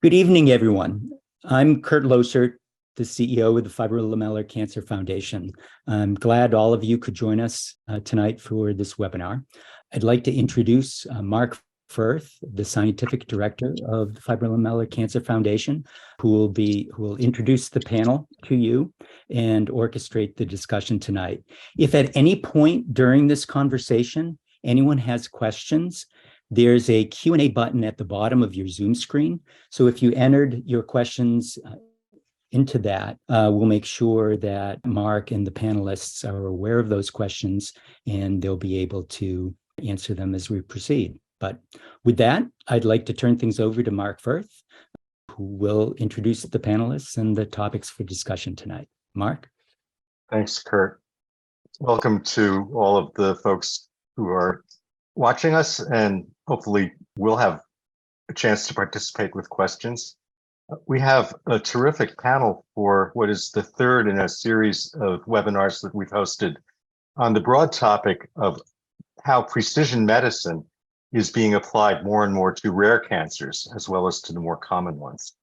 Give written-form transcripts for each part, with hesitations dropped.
Good evening, everyone. I'm Kurt Loser, the CEO of the Fibrolamellar Cancer Foundation. I'm glad all of you could join us tonight for this webinar. I'd like to introduce Mark Furth, the Scientific Director of the Fibrolamellar Cancer Foundation, who will introduce the panel to you and orchestrate the discussion tonight. If at any point during this conversation, anyone has questions, there's a Q&A button at the bottom of your Zoom screen. So if you entered your questions into that, we'll make sure that Mark and the panelists are aware of those questions and they'll be able to answer them as we proceed. But with that, I'd like to turn things over to Mark Furth, who will introduce the panelists and the topics for discussion tonight. Mark? Thanks, Kurt. Welcome to all of the folks who are watching us, and hopefully we'll have a chance to participate with questions. We have a terrific panel for what is the third in a series of webinars that we've hosted on the broad topic of how precision medicine is being applied more and more to rare cancers, as well as to the more common ones.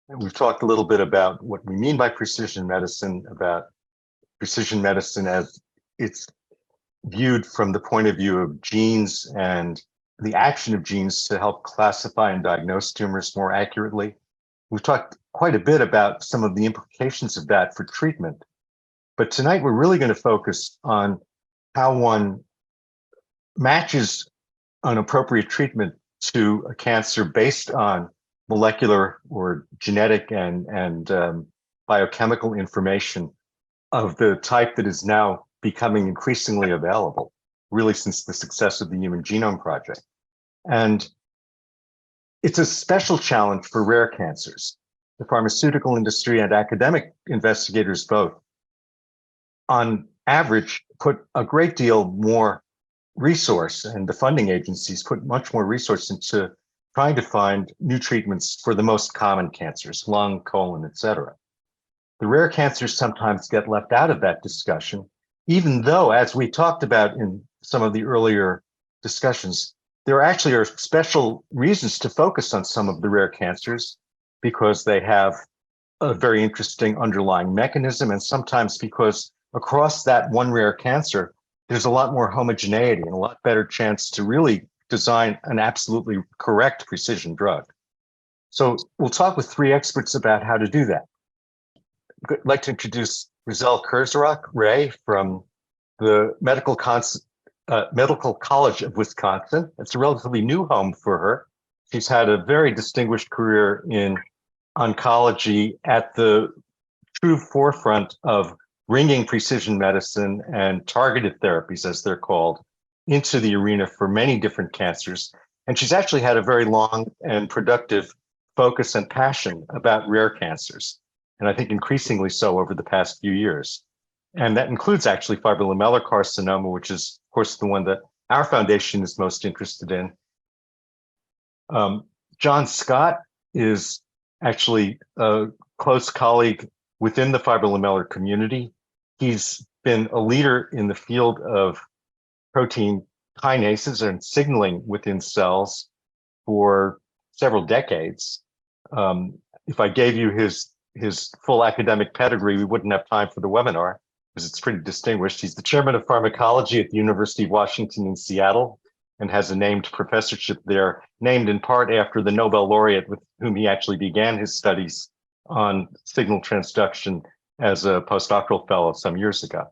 And we've talked a little bit about what we mean by precision medicine, about precision medicine as it's viewed from the point of view of genes and the action of genes to help classify and diagnose tumors more accurately. We've talked quite a bit about some of the implications of that for treatment. But tonight we're really going to focus on how one matches an appropriate treatment to a cancer based on molecular or genetic and biochemical information of the type that is now becoming increasingly available, really since the success of the Human Genome Project. And it's a special challenge for rare cancers. The pharmaceutical industry and academic investigators both, on average, put a great deal more resource, and the funding agencies put much more resource into trying to find new treatments for the most common cancers, lung, colon, et cetera. The rare cancers sometimes get left out of that discussion, even though, as we talked about in some of the earlier discussions, there actually are special reasons to focus on some of the rare cancers because they have a very interesting underlying mechanism, and sometimes because across that one rare cancer, there's a lot more homogeneity and a lot better chance to really design an absolutely correct precision drug. So we'll talk with three experts about how to do that. I'd like to introduce Razelle Kurzrock Ray from the Medical College of Wisconsin. It's a relatively new home for her. She's had a very distinguished career in oncology at the true forefront of bringing precision medicine and targeted therapies, as they're called, into the arena for many different cancers. And she's actually had a very long and productive focus and passion about rare cancers, and I think increasingly so over the past few years. And that includes actually fibrolamellar carcinoma, which is, of course, the one that our foundation is most interested in. John Scott is actually a close colleague within the fibrolamellar community. He's been a leader in the field of protein kinases and signaling within cells for several decades. If I gave you his full academic pedigree, we wouldn't have time for the webinar because it's pretty distinguished. He's the chairman of pharmacology at the University of Washington in Seattle and has a named professorship there, named in part after the Nobel laureate with whom he actually began his studies on signal transduction as a postdoctoral fellow some years ago.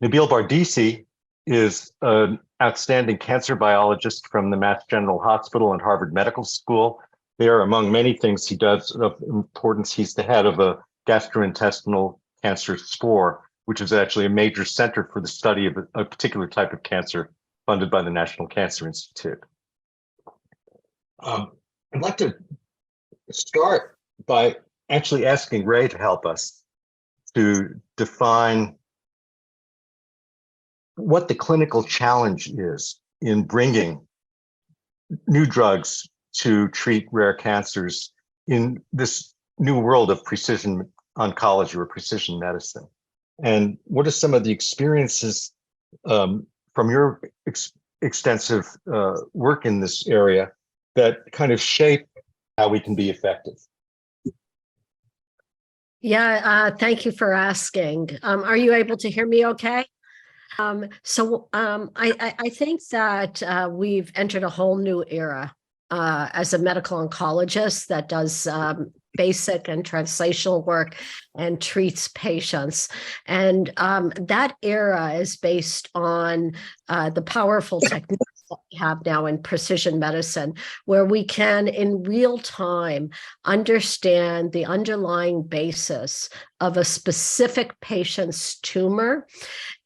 Nabeel Bardeesy is an outstanding cancer biologist from the Mass General Hospital and Harvard Medical School. There, among many things he does of importance, he's the head of a gastrointestinal cancer SPORE, which is actually a major center for the study of a particular type of cancer funded by the National Cancer Institute. I'd like to start by actually asking Ray to help us to define what the clinical challenge is in bringing new drugs to treat rare cancers in this new world of precision oncology or precision medicine. And what are some of the experiences from your extensive work in this area that kind of shape how we can be effective? Yeah, thank you for asking. Are you able to hear me okay? I think that we've entered a whole new era as a medical oncologist that does basic and translational work and treats patients. And that era is based on the powerful techniques that we have now in precision medicine, where we can in real time understand the underlying basis of a specific patient's tumor.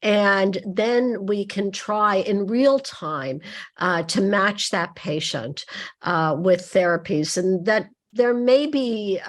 And then we can try in real time to match that patient with therapies. And that there may be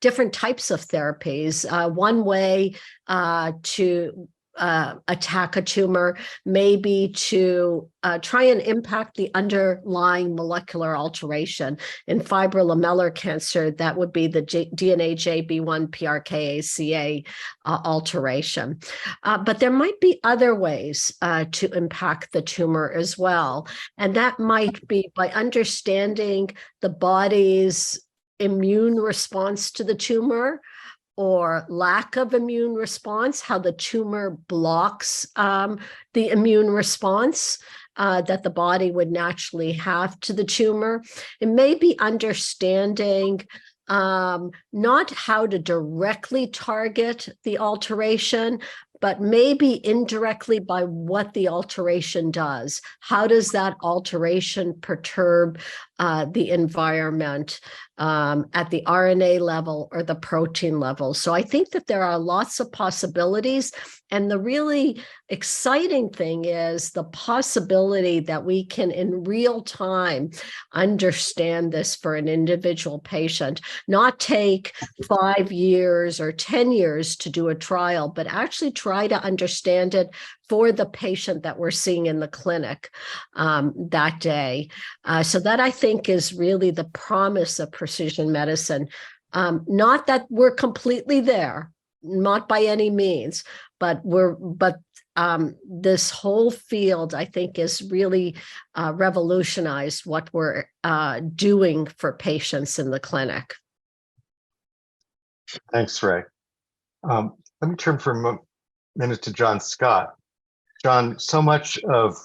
different types of therapies. One way to attack a tumor may be to try and impact the underlying molecular alteration. In fibrolamellar cancer, that would be the DNA JB1 PRKACA alteration. But there might be other ways to impact the tumor as well. And that might be by understanding the body's immune response to the tumor, or lack of immune response, how the tumor blocks the immune response that the body would naturally have to the tumor. It may be understanding not how to directly target the alteration, but maybe indirectly by what the alteration does. How does that alteration perturb the environment at the RNA level or the protein level? So I think that there are lots of possibilities. And the really exciting thing is the possibility that we can in real time understand this for an individual patient, not take 5 years or 10 years to do a trial, but actually try to understand it for the patient that we're seeing in the clinic that day. So that, I think, is really the promise of precision medicine. Not that we're completely there, not by any means, but this whole field, I think, is really revolutionized what we're doing for patients in the clinic. Thanks, Ray. Let me turn for a minute to John Scott. John, so much of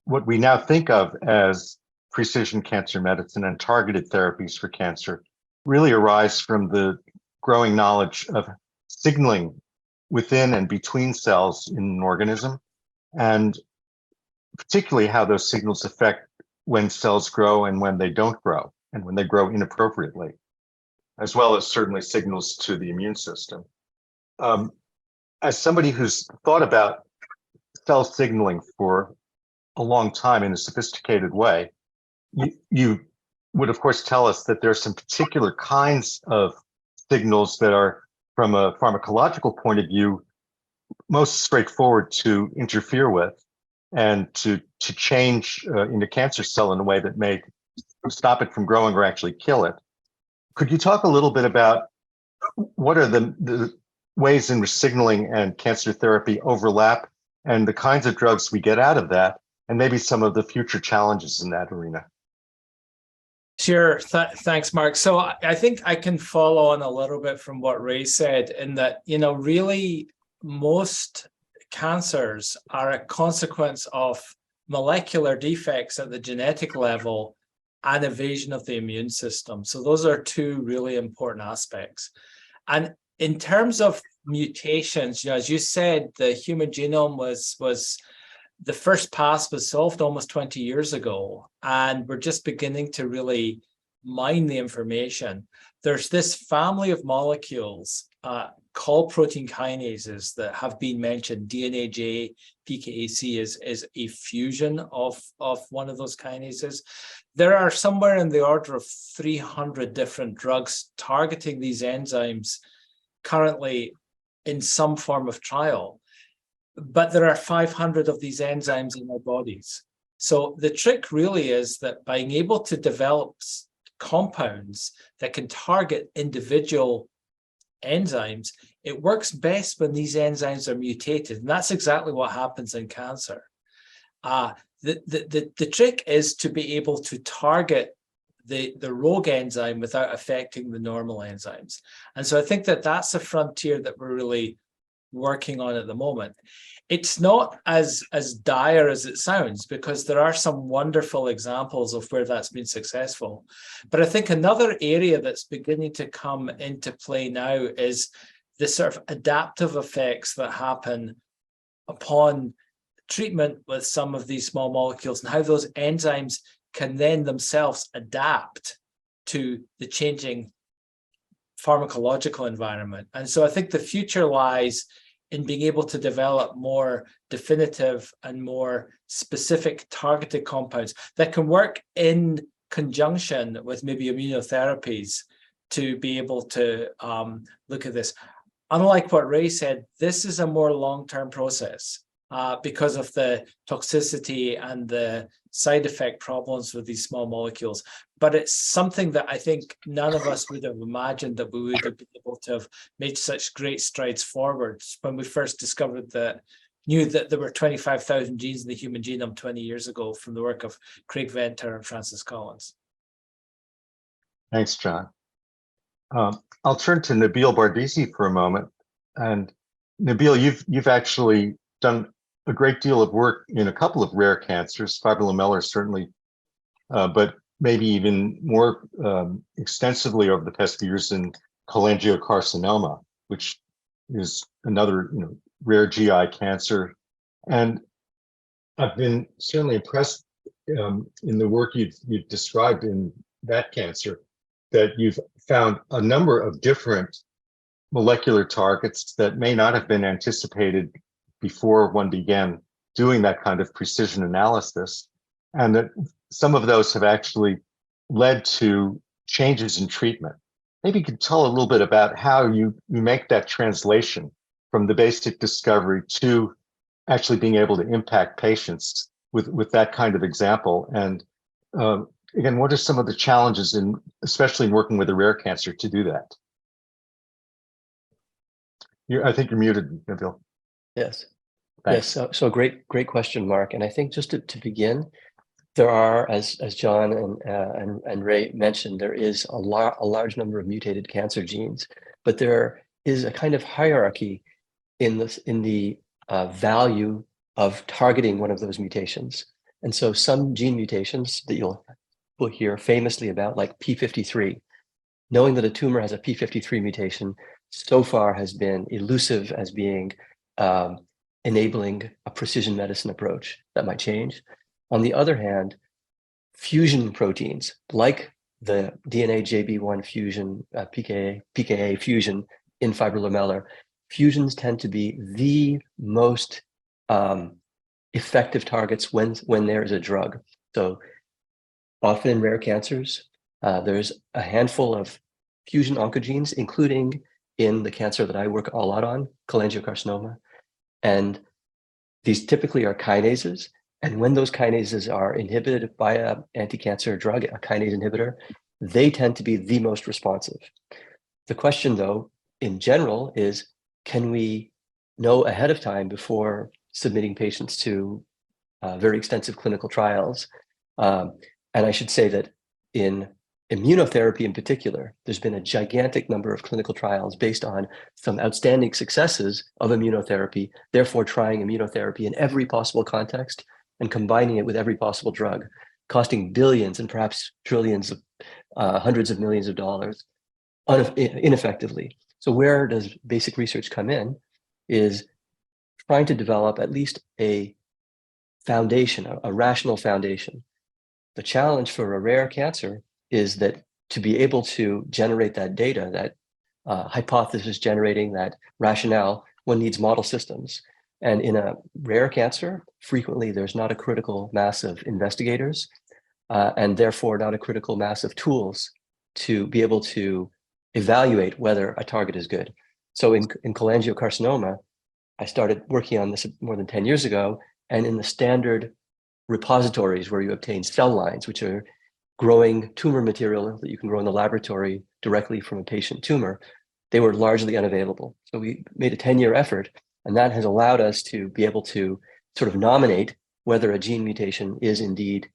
what we now think of as precision cancer medicine and targeted therapies for cancer really arise from the growing knowledge of signaling within and between cells in an organism, and particularly how those signals affect when cells grow and when they don't grow, and when they grow inappropriately, as well as certainly signals to the immune system. As somebody who's thought about cell signaling for a long time in a sophisticated way, you would of course tell us that there are some particular kinds of signals that are, from a pharmacological point of view, most straightforward to interfere with and to change in a cancer cell in a way that may stop it from growing or actually kill it. Could you talk a little bit about what are the ways in which signaling and cancer therapy overlap, and the kinds of drugs we get out of that, and maybe some of the future challenges in that arena? Sure. Thanks, Mark. So I think I can follow on a little bit from what Ray said, in that, really most cancers are a consequence of molecular defects at the genetic level and evasion of the immune system. So those are two really important aspects. And in terms of mutations, as you said, the human genome was the first pass was solved almost 20 years ago, and we're just beginning to really mine the information. There's this family of molecules called protein kinases that have been mentioned. DNAJ PKAC is a fusion of one of those kinases. There are somewhere in the order of 300 different drugs targeting these enzymes currently in some form of trial. But there are 500 of these enzymes in our bodies. So the trick really is that being able to develop compounds that can target individual enzymes, it works best when these enzymes are mutated. And that's exactly what happens in cancer. The trick is to be able to target the rogue enzyme without affecting the normal enzymes. And so I think that that's a frontier that we're really working on at the moment. It's not as dire as it sounds, because there are some wonderful examples of where that's been successful. But I think another area that's beginning to come into play now is the sort of adaptive effects that happen upon treatment with some of these small molecules, and how those enzymes can then themselves adapt to the changing pharmacological environment. And so I think the future lies in being able to develop more definitive and more specific targeted compounds that can work in conjunction with maybe immunotherapies to be able to look at this. Unlike what Ray said, this is a more long-term process because of the toxicity and the side effect problems with these small molecules. But it's something that I think none of us would have imagined that we would have been able to have made such great strides forwards when we first knew that there were 25,000 genes in the human genome 20 years ago from the work of Craig Venter and Francis Collins. Thanks, John. I'll turn to Nabeel Bardeesy for a moment. And Nabeel, you've actually done a great deal of work in a couple of rare cancers, fibrolamellar certainly, but maybe even more extensively over the past few years in cholangiocarcinoma, which is another rare GI cancer. And I've been certainly impressed in the work you've described in that cancer, that you've found a number of different molecular targets that may not have been anticipated before one began doing that kind of precision analysis, and that some of those have actually led to changes in treatment. Maybe you could tell a little bit about how you make that translation from the basic discovery to actually being able to impact patients with that kind of example. And again, what are some of the challenges especially in working with a rare cancer to do that? I think you're muted, Nabeel. Yes. Thanks. Yes. So great question, Mark. And I think just to begin, there are, as John and Ray mentioned, there is a large number of mutated cancer genes, but there is a kind of hierarchy in the value of targeting one of those mutations. And so some gene mutations that you'll hear famously about, like P53, knowing that a tumor has a P53 mutation so far has been elusive as being enabling a precision medicine approach that might change. On the other hand, fusion proteins like the DNA JB1 fusion, PKA fusion in fibrolamellar, fusions tend to be the most effective targets when there is a drug. So often in rare cancers, there's a handful of fusion oncogenes, including in the cancer that I work a lot on, cholangiocarcinoma. And these typically are kinases. And when those kinases are inhibited by an anti-cancer drug, a kinase inhibitor, they tend to be the most responsive. The question, though, in general is, can we know ahead of time before submitting patients to very extensive clinical trials? And I should say that in immunotherapy in particular, there's been a gigantic number of clinical trials based on some outstanding successes of immunotherapy, therefore trying immunotherapy in every possible context and combining it with every possible drug, costing billions and perhaps trillions of hundreds of millions of dollars ineffectively. So where does basic research come in is trying to develop at least a foundation, a rational foundation. The challenge for a rare cancer is that to be able to generate that data, that hypothesis generating, that rationale, one needs model systems. And in a rare cancer, frequently there's not a critical mass of investigators and therefore not a critical mass of tools to be able to evaluate whether a target is good. So in cholangiocarcinoma, I started working on this more than 10 years ago, and in the standard repositories where you obtain cell lines, which are growing tumor material that you can grow in the laboratory directly from a patient tumor, they were largely unavailable. So we made a 10-year effort, and that has allowed us to be able to sort of nominate whether a gene mutation is indeed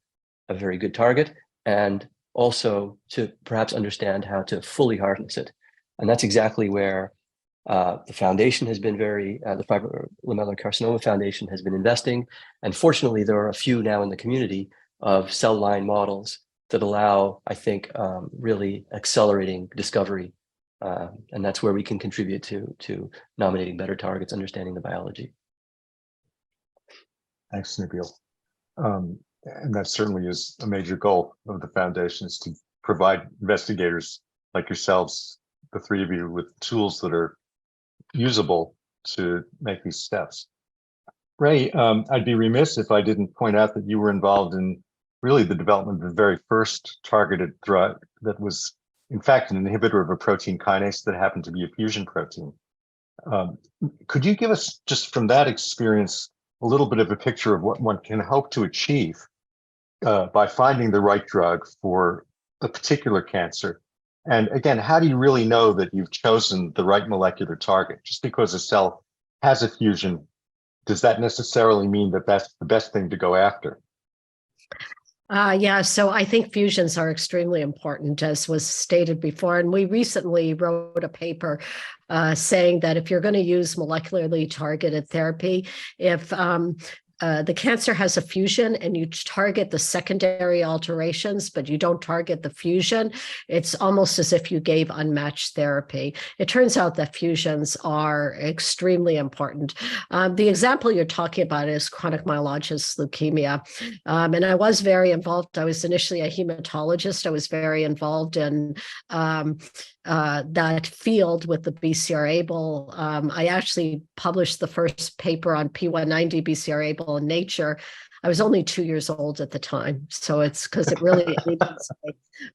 a very good target, and also to perhaps understand how to fully harness it. And that's exactly where the foundation has been the Fibrolamellar Carcinoma Foundation has been investing. And fortunately, there are a few now in the community of cell line models that allow, I think, really accelerating discovery. And that's where we can contribute to nominating better targets, understanding the biology. Thanks, Nabeel. And that certainly is a major goal of the foundation, is to provide investigators like yourselves, the three of you, with tools that are usable to make these steps. Ray, I'd be remiss if I didn't point out that you were involved in really the development of the very first targeted drug that was, in fact, an inhibitor of a protein kinase that happened to be a fusion protein. Could you give us, just from that experience, a little bit of a picture of what one can hope to achieve by finding the right drug for a particular cancer? And again, how do you really know that you've chosen the right molecular target? Just because a cell has a fusion, does that necessarily mean that that's the best thing to go after? Yeah, so I think fusions are extremely important, as was stated before. And we recently wrote a paper saying that if you're going to use molecularly targeted therapy, if the cancer has a fusion and you target the secondary alterations, but you don't target the fusion, it's almost as if you gave unmatched therapy. It turns out that fusions are extremely important. The example you're talking about is chronic myelogenous leukemia. And I was very involved. I was initially a hematologist. I was very involved in that field with the BCR-ABL. I actually published the first paper on P190 BCR-ABL in Nature. I was only 2 years old at the time, so it's because it really.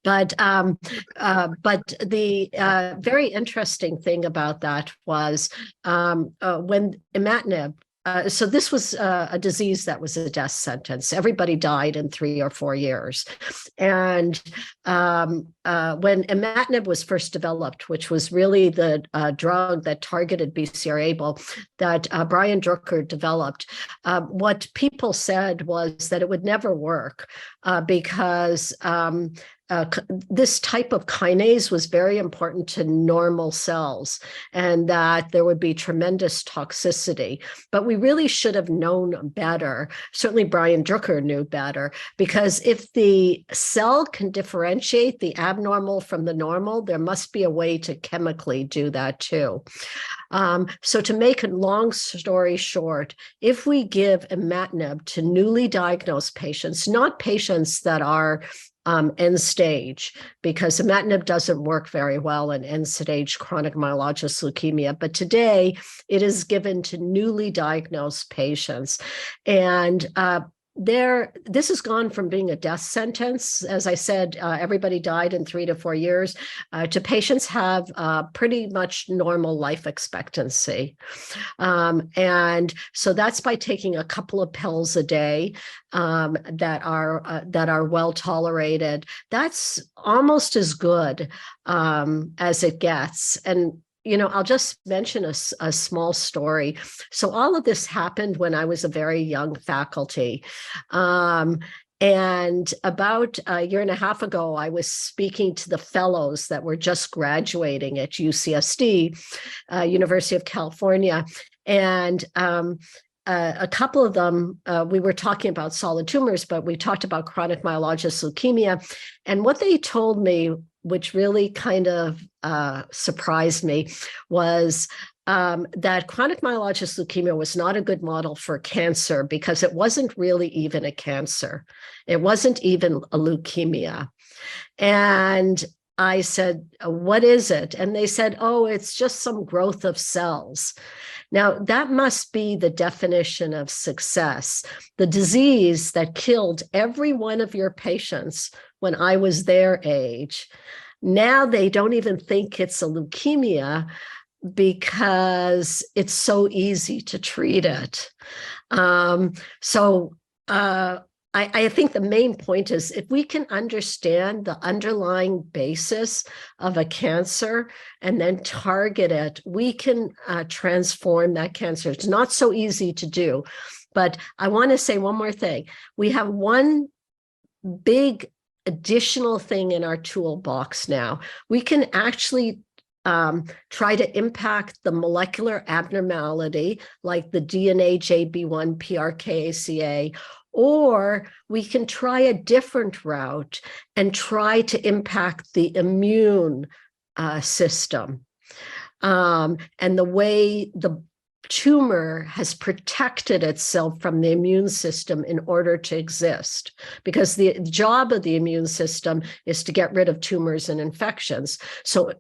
But the very interesting thing about that was when imatinib. So this was a disease that was a death sentence. Everybody died in 3 or 4 years. And when imatinib was first developed, which was really the drug that targeted BCR-ABL that Brian Drucker developed, what people said was that it would never work because this type of kinase was very important to normal cells and that there would be tremendous toxicity. But we really should have known better. Certainly Brian Drucker knew better, because if the cell can differentiate the abnormal from the normal, there must be a way to chemically do that too. So to make a long story short, if we give imatinib to newly diagnosed patients, not patients that are end stage, because imatinib doesn't work very well in end stage chronic myelogenous leukemia. But today it is given to newly diagnosed patients. And this has gone from being a death sentence, as I said, everybody died in 3 to 4 years, to patients have pretty much normal life expectancy. And so that's by taking a couple of pills a day that are well tolerated. That's almost as good as it gets. And I'll just mention a small story. So all of this happened when I was a very young faculty. And about a year and a half ago, I was speaking to the fellows that were just graduating at UCSD, University of California. And a couple of them, we were talking about solid tumors, but we talked about chronic myelogenous leukemia. And what they told me, which really kind of surprised me, was that chronic myelogenous leukemia was not a good model for cancer because it wasn't really even a cancer. It wasn't even a leukemia. And I said, what is it? And they said, oh, it's just some growth of cells. Now, that must be the definition of success. The disease that killed every one of your patients when I was their age, now they don't even think it's a leukemia because it's so easy to treat it. I think the main point is if we can understand the underlying basis of a cancer and then target it, we can transform that cancer. It's not so easy to do. But I want to say one more thing. We have one big additional thing in our toolbox now. We can actually try to impact the molecular abnormality like the DNA JB1 PRKACA, or we can try a different route and try to impact the immune system. And the way the tumor has protected itself from the immune system in order to exist, because the job of the immune system is to get rid of tumors and infections. So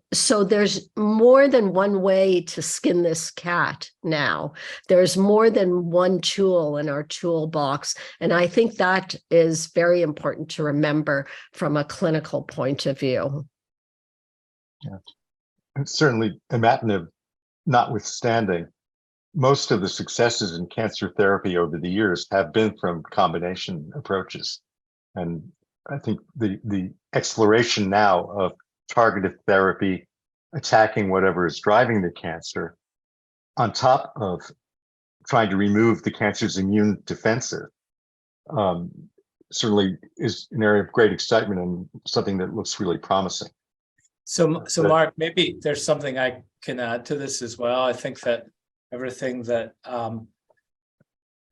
there's more than one way to skin this cat now. There's more than one tool in our toolbox. And I think that is very important to remember from a clinical point of view. Yeah. And certainly imatinib notwithstanding, most of the successes in cancer therapy over the years have been from combination approaches. And I think the exploration now of targeted therapy, attacking whatever is driving the cancer, on top of trying to remove the cancer's immune defensive, certainly is an area of great excitement and something that looks really promising. So Mark, maybe there's something I can add to this as well. I think that everything that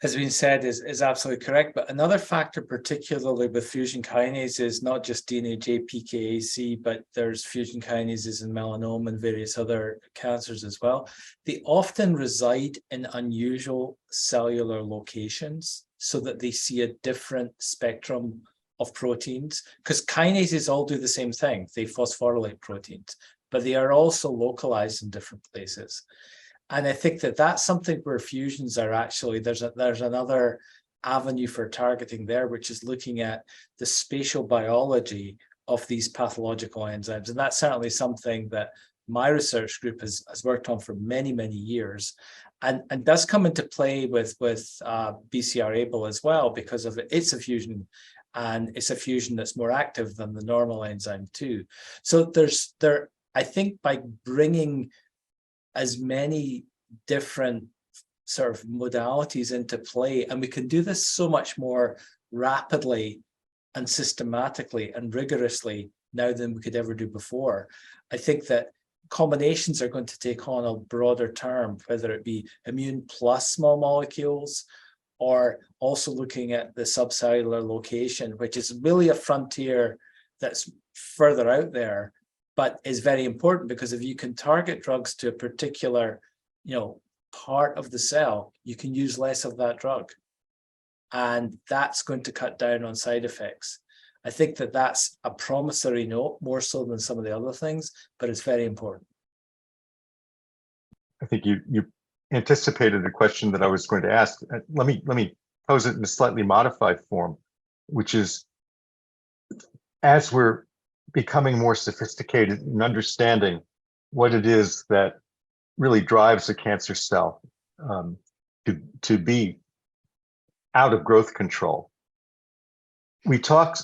has been said is absolutely correct. But another factor, particularly with fusion kinases, is not just DNA JPKAC, but there's fusion kinases in melanoma and various other cancers as well. They often reside in unusual cellular locations so that they see a different spectrum of proteins, because kinases all do the same thing. They phosphorylate proteins, but they are also localized in different places. And I think that that's something where fusions are actually, there's another avenue for targeting there, which is looking at the spatial biology of these pathological enzymes. And that's certainly something that my research group has worked on for many, many years, and does come into play with BCR-ABL as well, because of it's a fusion, and it's a fusion that's more active than the normal enzyme too. So I think by bringing as many different sort of modalities into play, and we can do this so much more rapidly and systematically and rigorously now than we could ever do before. I think that combinations are going to take on a broader term, whether it be immune plus small molecules, or also looking at the subcellular location, which is really a frontier that's further out there, but is very important, because if you can target drugs to a particular, part of the cell, you can use less of that drug. And that's going to cut down on side effects. I think that that's a promissory note, more so than some of the other things, but it's very important. I think you anticipated a question that I was going to ask. Let me pose it in a slightly modified form, which is, as we're becoming more sophisticated in understanding what it is that really drives a cancer cell to be out of growth control. We talk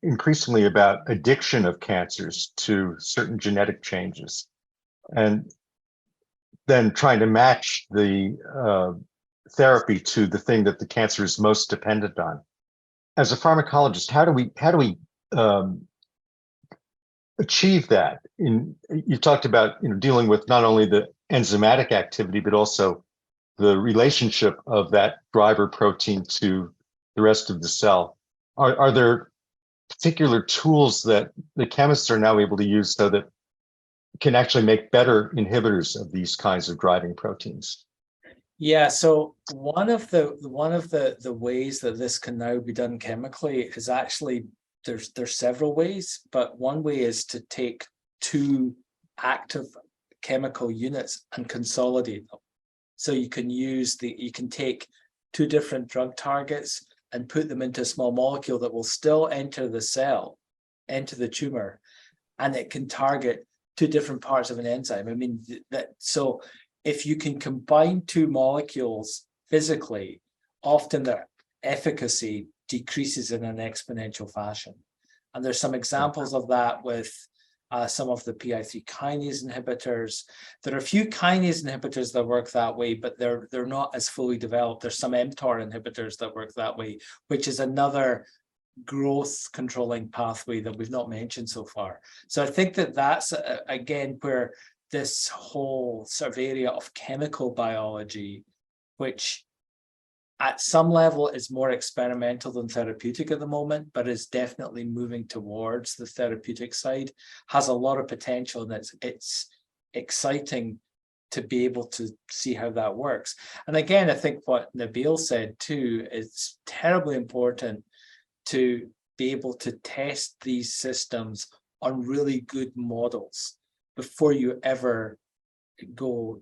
increasingly about addiction of cancers to certain genetic changes, and then trying to match the therapy to the thing that the cancer is most dependent on. As a pharmacologist, how do we achieve that? You talked about dealing with not only the enzymatic activity, but also the relationship of that driver protein to the rest of the cell. Are there particular tools that the chemists are now able to use so that can actually make better inhibitors of these kinds of driving proteins? Yeah, so one of the ways that this can now be done chemically is actually there's several ways, but one way is to take two active chemical units and consolidate them. So you can take two different drug targets and put them into a small molecule that will still enter the cell, enter the tumor, and it can target two different parts of an enzyme. I mean, so if you can combine two molecules physically, often their efficacy decreases in an exponential fashion. And there's some examples of that with some of the PI3 kinase inhibitors. There are a few kinase inhibitors that work that way, but they're not as fully developed. There's some mTOR inhibitors that work that way, which is another growth controlling pathway that we've not mentioned so far. So I think that that's again where this whole sort of area of chemical biology, which at some level is more experimental than therapeutic at the moment, but is definitely moving towards the therapeutic side, has a lot of potential, and it's exciting to be able to see how that works. And again, I think what Nabeel said too, it's terribly important to be able to test these systems on really good models before you ever go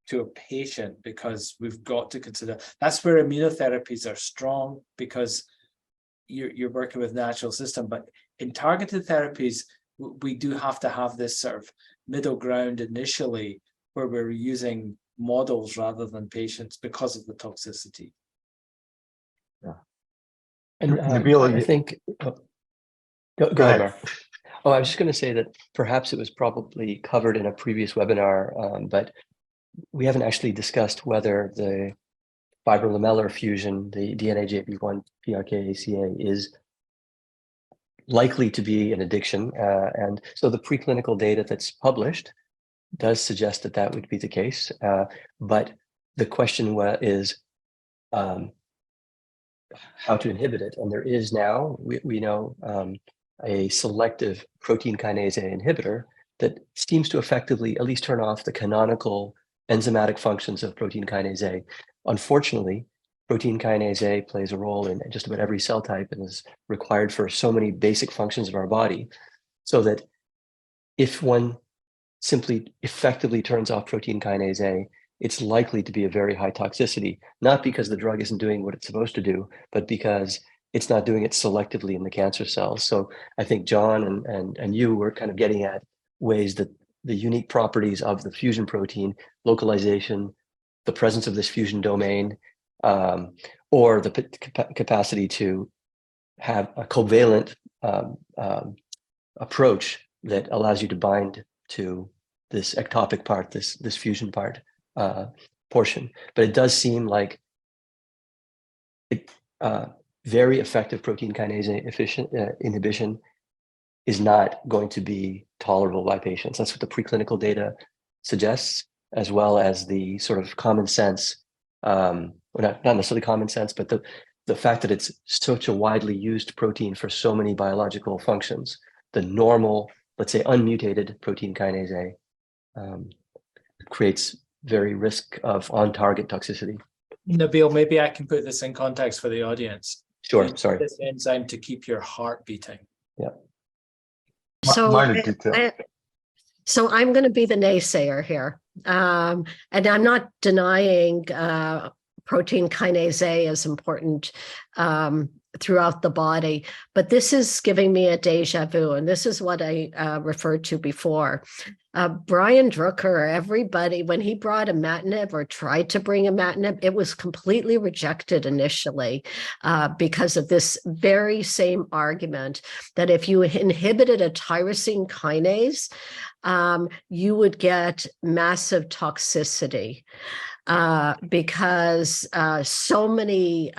to a patient, because we've got to consider that's where immunotherapies are strong, because you're working with natural system. But in targeted therapies, we do have to have this sort of middle ground initially, where we're using models rather than patients because of the toxicity. Yeah. And Nabeel, I think, go ahead, Mark. Oh, I was just going to say that perhaps it was probably covered in a previous webinar, but we haven't actually discussed whether the fibrolamellar fusion, the DNA-JP1 PRKACA, is likely to be an addiction. And so the preclinical data that's published does suggest that that would be the case. But the question is how to inhibit it. And there is now, we know, a selective protein kinase A inhibitor that seems to effectively at least turn off the canonical enzymatic functions of protein kinase A. Unfortunately, protein kinase A plays a role in just about every cell type and is required for so many basic functions of our body, so that if one simply effectively turns off protein kinase A, it's likely to be a very high toxicity, not because the drug isn't doing what it's supposed to do, but because it's not doing it selectively in the cancer cells. So I think John and you were kind of getting at ways that the unique properties of the fusion protein, localization, the presence of this fusion domain, or the capacity to have a covalent approach that allows you to bind to this ectopic part, this fusion part portion. But it does seem like it very effective protein kinase inhibition is not going to be tolerable by patients. That's what the preclinical data suggests, as well as the sort of common sense, well, not necessarily common sense, but the fact that it's such a widely used protein for so many biological functions. The normal, let's say, unmutated protein kinase A creates very risk of on-target toxicity. Nabeel, maybe I can put this in context for the audience. Sure, sorry. This enzyme to keep your heart beating. Yeah. So, minor detail. So I'm going to be the naysayer here. And I'm not denying protein kinase A is important throughout the body, but this is giving me a deja vu. And this is what I referred to before. Brian Drucker, everybody, when he brought imatinib or tried to bring imatinib, it was completely rejected initially because of this very same argument that if you inhibited a tyrosine kinase, you would get massive toxicity because so many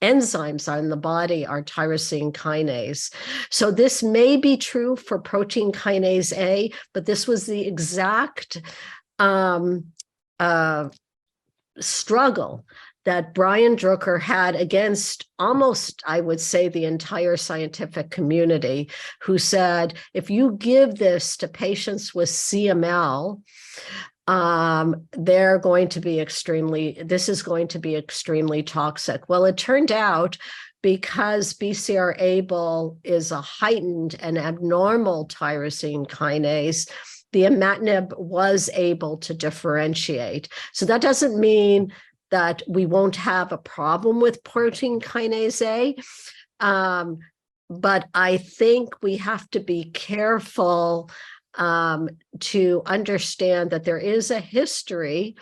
enzymes in the body are tyrosine kinase. So this may be true for protein kinase A, but this was the exact struggle that Brian Drucker had against almost, I would say, the entire scientific community, who said, if you give this to patients with CML, this is going to be extremely toxic. Well, it turned out, because BCR-ABL is a heightened and abnormal tyrosine kinase, the imatinib was able to differentiate. So that doesn't mean that we won't have a problem with protein kinase A, but I think we have to be careful to understand that there is a history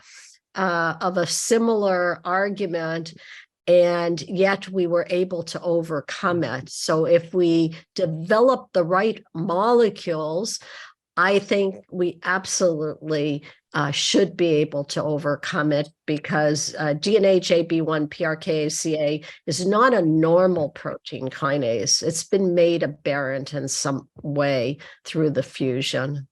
of a similar argument, and yet we were able to overcome it. So if we develop the right molecules, I think we absolutely should be able to overcome it, because DNHAB1 PRKACA is not a normal protein kinase. It's been made aberrant in some way through the fusion.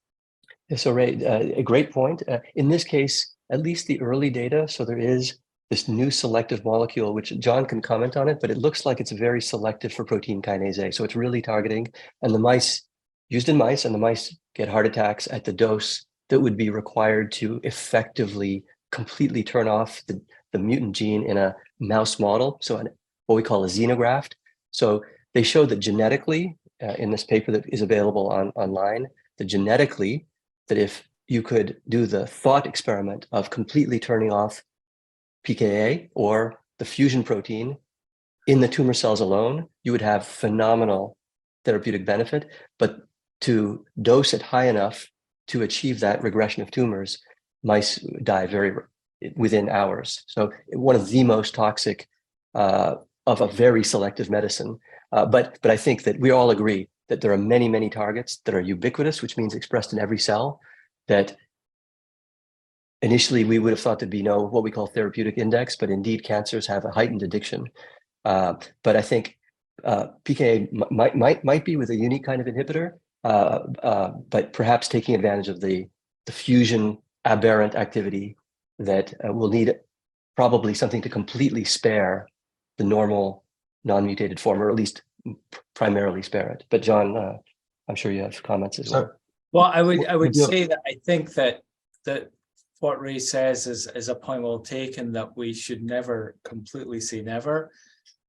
So Ray, a great point. In this case, at least the early data, so there is this new selective molecule, which John can comment on it, but it looks like it's very selective for protein kinase A. So it's really targeting, and the mice used in mice, and the mice get heart attacks at the dose that would be required to effectively completely turn off the mutant gene in a mouse model. So what we call a xenograft. So they showed that genetically, in this paper that is available online, that genetically, that if you could do the thought experiment of completely turning off PKA or the fusion protein in the tumor cells alone, you would have phenomenal therapeutic benefit. But to dose it high enough to achieve that regression of tumors, mice die within hours. So one of the most toxic of a very selective medicine. But I think that we all agree that there are many, many targets that are ubiquitous, which means expressed in every cell, that initially we would have thought there'd be no what we call therapeutic index, but indeed cancers have a heightened addiction. But I think PKA might be with a unique kind of inhibitor, but perhaps taking advantage of the fusion aberrant activity that will need probably something to completely spare the normal non-mutated form, or at least primarily spare it. But John, I'm sure you have comments as well. Well, I would say that I think that what Ray says is a point well taken, that we should never completely say never.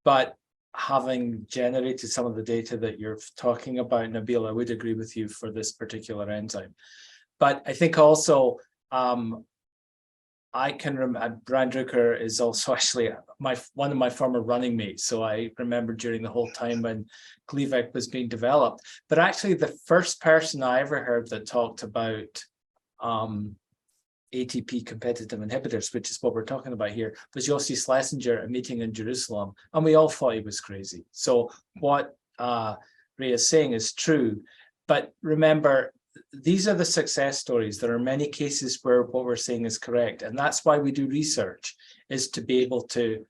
But having generated some of the data that you're talking about, Nabeel, I would agree with you for this particular enzyme. But I think also I can remember Brian Drucker is also actually one of my former running mates. So I remember during the whole time when Gleevec was being developed. But actually the first person I ever heard that talked about ATP competitive inhibitors, which is what we're talking about here, was Yossi Schlesinger at a meeting in Jerusalem, and we all thought he was crazy. So what Ray is saying is true, but remember, these are the success stories. There are many cases where what we're saying is correct, and that's why we do research, is to be able to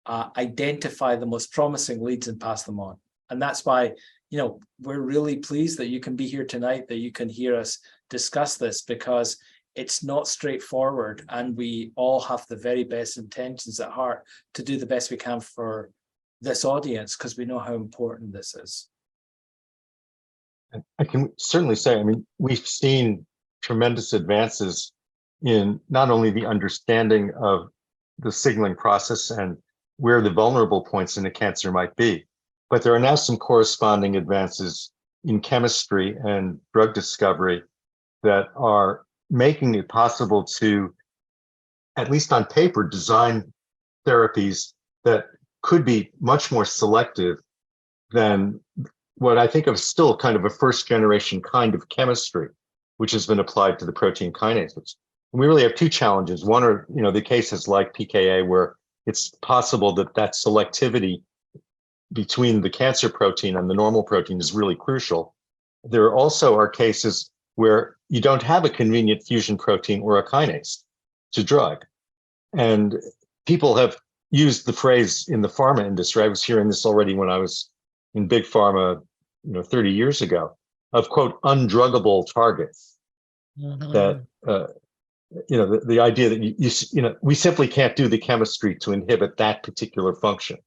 identify the most promising leads and pass them on. And that's why, we're really pleased that you can be here tonight, that you can hear us discuss this, because it's not straightforward, and we all have the very best intentions at heart to do the best we can for this audience, because we know how important this is. I can certainly say, we've seen tremendous advances in not only the understanding of the signaling process and where the vulnerable points in the cancer might be, but there are now some corresponding advances in chemistry and drug discovery that are making it possible to, at least on paper, design therapies that could be much more selective than what I think of still kind of a first generation kind of chemistry, which has been applied to the protein kinases. And we really have two challenges. One are, the cases like PKA, where it's possible that selectivity between the cancer protein and the normal protein is really crucial. There also are cases where you don't have a convenient fusion protein or a kinase to drug. And people have used the phrase in the pharma industry, I was hearing this already when I was in big pharma, 30 years ago, of quote, undruggable targets. That, the idea that we simply can't do the chemistry to inhibit that particular function.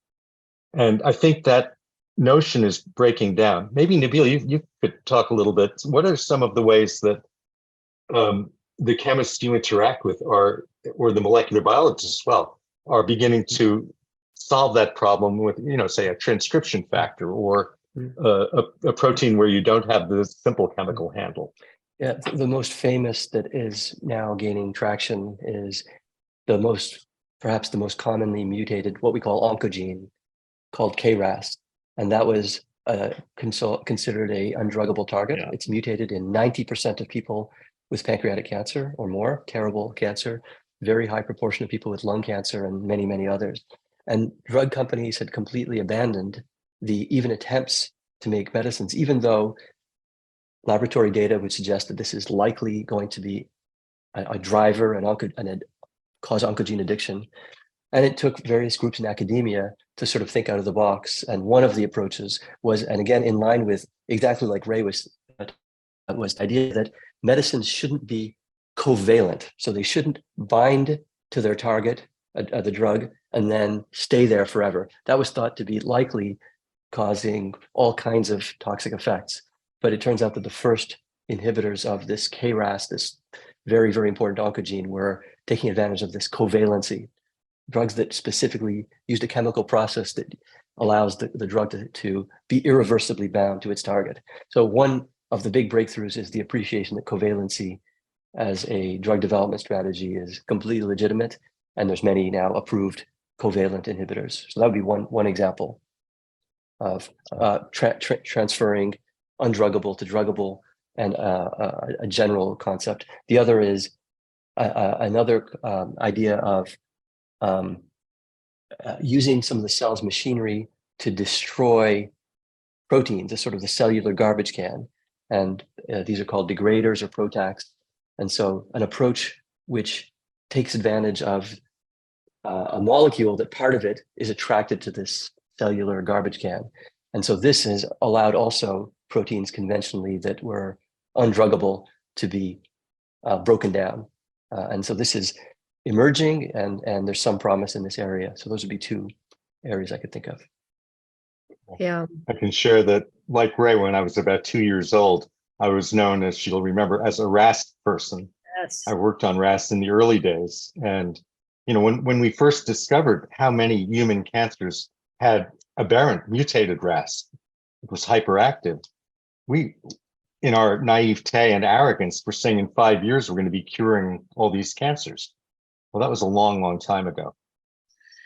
And I think that notion is breaking down. Maybe Nabeel, you could talk a little bit. What are some of the ways that the chemists you interact with or the molecular biologists as well are beginning to solve that problem with, say a transcription factor or a protein where you don't have the simple chemical handle? Yeah, the most famous that is now gaining traction is perhaps the most commonly mutated, what we call oncogene, called KRAS. And that was considered a undruggable target. Yeah. It's mutated in 90% of people with pancreatic cancer or more, terrible cancer, very high proportion of people with lung cancer, and many, many others. And drug companies had completely abandoned even attempts to make medicines, even though laboratory data would suggest that this is likely going to be a driver and cause oncogene addiction. And it took various groups in academia to sort of think out of the box. And one of the approaches was, and again, in line with exactly like Ray was the idea that medicines shouldn't be covalent. So they shouldn't bind to their target, the drug, and then stay there forever. That was thought to be likely causing all kinds of toxic effects. But it turns out that the first inhibitors of this KRAS, this very, very important oncogene, were taking advantage of this covalency. Drugs that specifically used a chemical process that allows the drug to be irreversibly bound to its target. So one of the big breakthroughs is the appreciation that covalency as a drug development strategy is completely legitimate, and there's many now approved covalent inhibitors. So that would be one example of transferring undruggable to druggable, and a general concept. The other is another idea of using some of the cell's machinery to destroy proteins, as sort of the cellular garbage can. And these are called degraders or PROTACs. And so an approach which takes advantage of a molecule that part of it is attracted to this cellular garbage can. And so this has allowed also proteins conventionally that were undruggable to be broken down. And so this is emerging, and there's some promise in this area. So those would be two areas I could think of. Yeah. I can share that, like Ray, when I was about 2 years old, I was known, as you'll remember, as a RAS person. Yes. I worked on RAS in the early days. And, you know, when we first discovered how many human cancers had aberrant mutated RAS, it was hyperactive. We, in our naivete and arrogance, were saying in 5 years, we're going to be curing all these cancers. Well, that was a long, long time ago.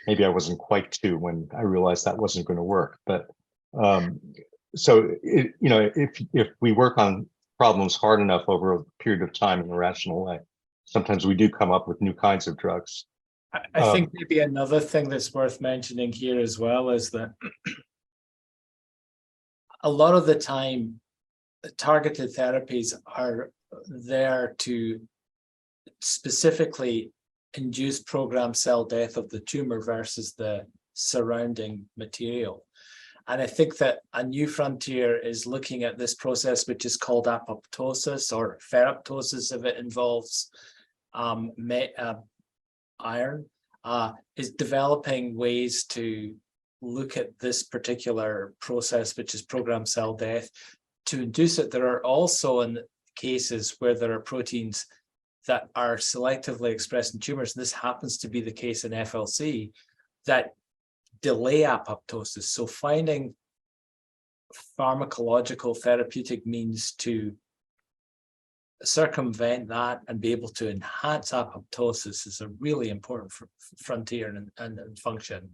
Maybe I wasn't quite 2 when I realized that wasn't going to work. But so, you know, if we work on problems hard enough over a period of time in a rational way, sometimes we do come up with new kinds of drugs. I think maybe another thing that's worth mentioning here as well is that a lot of the time, targeted therapies are there to specifically induce programmed cell death of the tumor versus the surrounding material. And I think that a new frontier is looking at this process, which is called apoptosis or ferroptosis if it involves iron, is developing ways to look at this particular process, which is programmed cell death, to induce it. There are also in cases where there are proteins that are selectively expressed in tumors, and this happens to be the case in FLC, that delay apoptosis. So finding pharmacological therapeutic means to circumvent that and be able to enhance apoptosis is a really important frontier and function.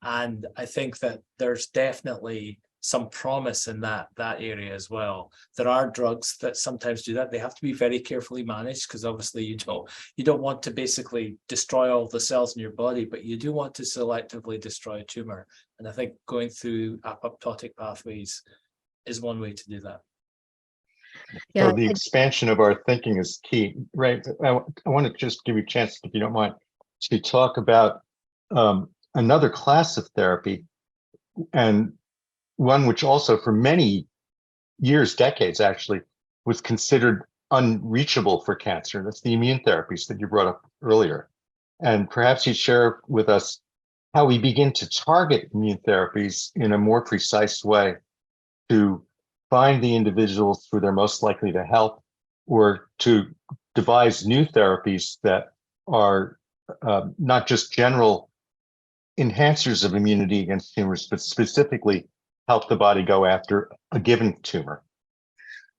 And I think that there's definitely some promise in that area as well. There are drugs that sometimes do that. They have to be very carefully managed, because obviously you don't want to basically destroy all the cells in your body, but you do want to selectively destroy a tumor. And I think going through apoptotic pathways is one way to do that. Yeah. So the expansion of our thinking is key, right? I want to just give you a chance, if you don't mind, to talk about another class of therapy, and one which also for many years, decades actually, was considered unreachable for cancer. That's the immune therapies that you brought up earlier. And perhaps you'd share with us how we begin to target immune therapies in a more precise way to find the individuals who they're most likely to help, or to devise new therapies that are not just general enhancers of immunity against tumors, but specifically help the body go after a given tumor.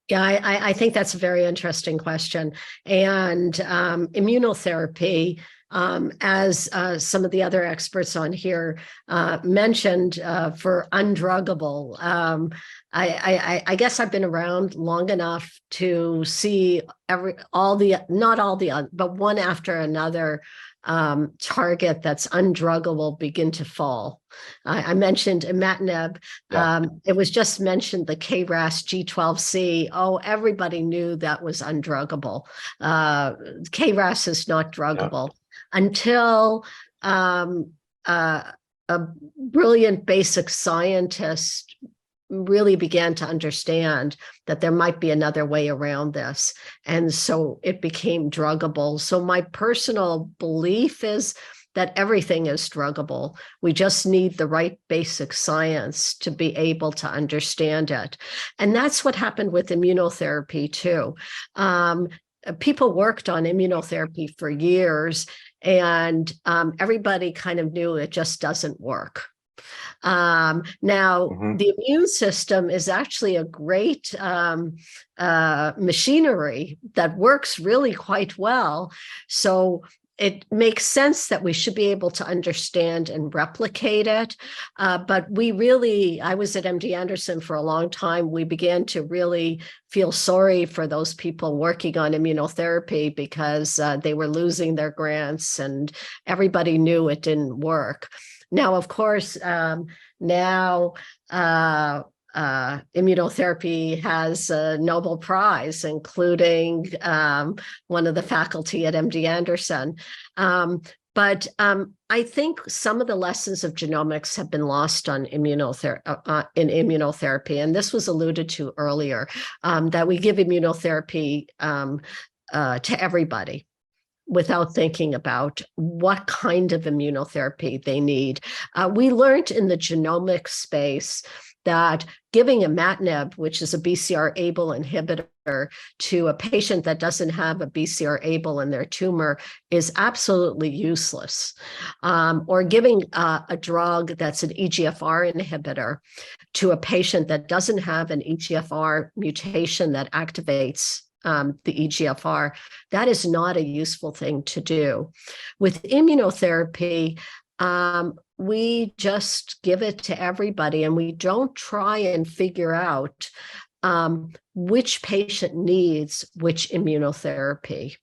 Yeah, I think that's a very interesting question. And immunotherapy, as some of the other experts on here mentioned, for undruggable, I guess I've been around long enough to see but one after another target that's undruggable begin to fall. I mentioned imatinib. Yeah. It was just mentioned the KRAS G12C. Oh, everybody knew that was undruggable. KRAS is not druggable until a brilliant basic scientist really began to understand that there might be another way around this. And so it became druggable. So my personal belief is that everything is druggable. We just need the right basic science to be able to understand it. And that's what happened with immunotherapy too. People worked on immunotherapy for years, and everybody kind of knew it just doesn't work. Now, the immune system is actually a great machinery that works really quite well. So it makes sense that we should be able to understand and replicate it. But I was at MD Anderson for a long time. We began to really feel sorry for those people working on immunotherapy because they were losing their grants and everybody knew it didn't work. Now, of course, immunotherapy has a Nobel Prize, including one of the faculty at MD Anderson. But I think some of the lessons of genomics have been lost on immunotherapy, and this was alluded to earlier, that we give immunotherapy to everybody without thinking about what kind of immunotherapy they need. We learned in the genomic space that giving imatinib, which is a BCR-ABL inhibitor, to a patient that doesn't have a BCR-ABL in their tumor is absolutely useless. Or giving a drug that's an EGFR inhibitor to a patient that doesn't have an EGFR mutation that activates the EGFR, that is not a useful thing to do. With immunotherapy, we just give it to everybody, and we don't try and figure out which patient needs which immunotherapy.